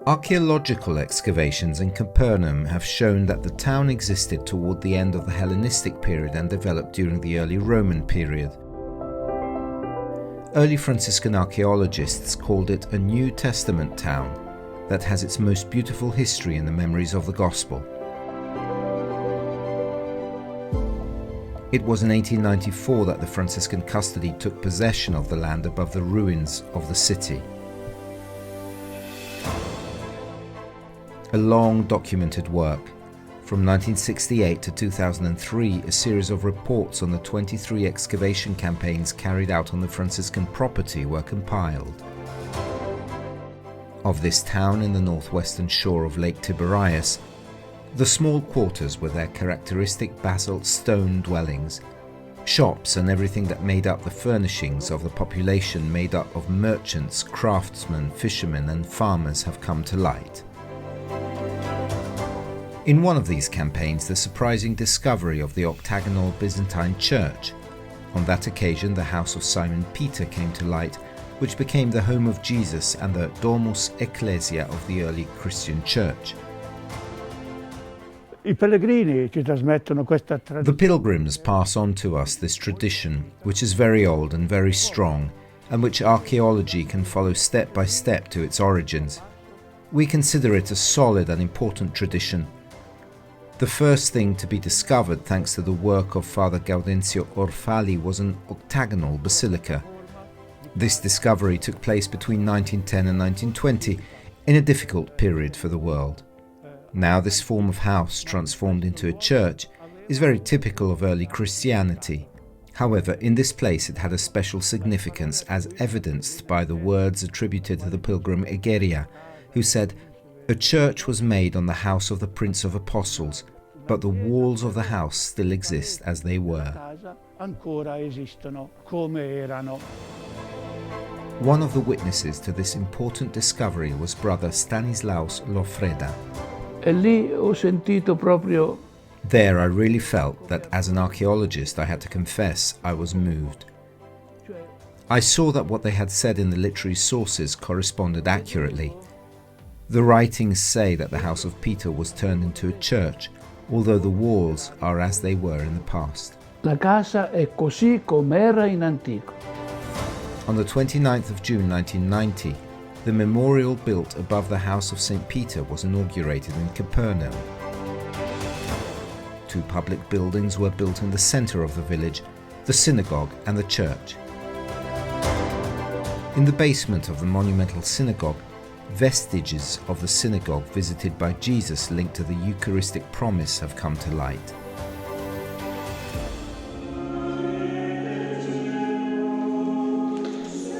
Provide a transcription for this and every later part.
Archaeological excavations in Capernaum have shown that the town existed toward the end of the Hellenistic period and developed during the early Roman period. Early Franciscan archaeologists called it a New Testament town that has its most beautiful history in the memories of the Gospel. It was in 1894 that the Franciscan Custody took possession of the land above the ruins of the city. A long documented work. From 1968 to 2003, a series of reports on the 23 excavation campaigns carried out on the Franciscan property were compiled. Of this town in the northwestern shore of Lake Tiberias, the small quarters with their characteristic basalt stone dwellings, shops and everything that made up the furnishings of the population made up of merchants, craftsmen, fishermen and farmers have come to light. In one of these campaigns, the surprising discovery of the octagonal Byzantine church. On that occasion, the house of Simon Peter came to light, which became the home of Jesus and the Domus Ecclesia of the early Christian church. The pilgrims pass on to us this tradition, which is very old and very strong, and which archaeology can follow step by step to its origins. We consider it a solid and important tradition. The first thing to be discovered, thanks to the work of Father Gaudenzio Orfali, was an octagonal basilica. This discovery took place between 1910 and 1920, in a difficult period for the world. Now this form of house, transformed into a church, is very typical of early Christianity. However, in this place it had a special significance, as evidenced by the words attributed to the pilgrim Egeria, who said, "A church was made on the house of the Prince of Apostles, but the walls of the house still exist as they were." One of the witnesses to this important discovery was Brother Stanislaus Lofreda. There I really felt that as an archaeologist I had to confess I was moved. I saw that what they had said in the literary sources corresponded accurately. The writings say that the house of Peter was turned into a church, although the walls are as they were in the past. La casa è così com'era in antico. On the 29th of June 1990, the memorial built above the house of St. Peter was inaugurated in Capernaum. Two public buildings were built in the center of the village, the synagogue and the church. In the basement of the monumental synagogue, vestiges of the synagogue visited by Jesus linked to the Eucharistic promise have come to light.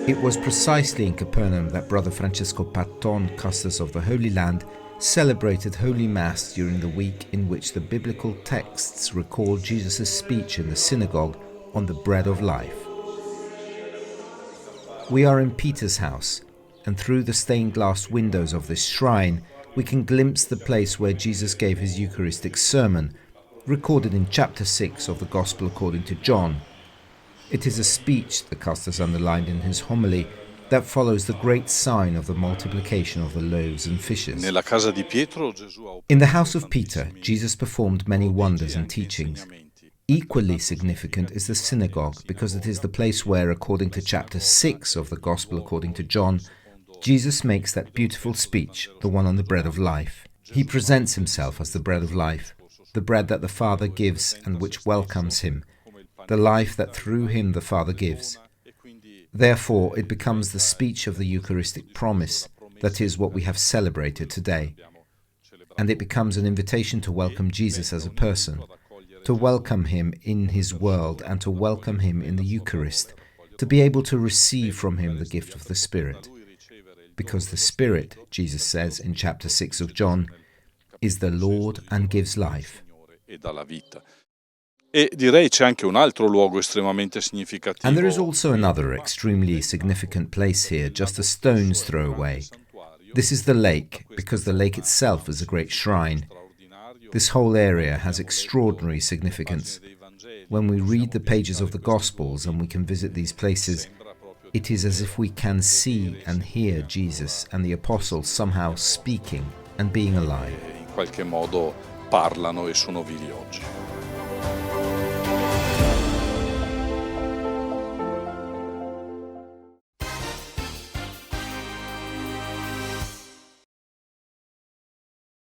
It was precisely in Capernaum that Brother Francesco Patton, Custos of the Holy Land, celebrated Holy Mass during the week in which the biblical texts recall Jesus' speech in the synagogue on the bread of life. We are in Peter's house, and through the stained glass windows of this shrine, we can glimpse the place where Jesus gave his Eucharistic sermon, recorded in chapter 6 of the Gospel according to John. It is a speech, the Custos underlined in his homily, that follows the great sign of the multiplication of the loaves and fishes. In the house of Peter, Jesus performed many wonders and teachings. Equally significant is the synagogue, because it is the place where, according to chapter 6 of the Gospel according to John, Jesus makes that beautiful speech, the one on the bread of life. He presents himself as the bread of life, the bread that the Father gives and which welcomes him, the life that through him the Father gives. Therefore, it becomes the speech of the Eucharistic promise, that is what we have celebrated today. And it becomes an invitation to welcome Jesus as a person, to welcome him in his world and to welcome him in the Eucharist, to be able to receive from him the gift of the Spirit. Because the Spirit, Jesus says in chapter 6 of John, is the Lord and gives life. E direi c'è anche un altro luogo estremamente significativo. And there is also another extremely significant place here, just a stone's throw away. This is the lake, because the lake itself is a great shrine. This whole area has extraordinary significance. When we read the pages of the Gospels and we can visit these places, It is as if we can see and hear Jesus and the apostles somehow speaking and being alive. In qualche modo parlano e sono vivi oggi.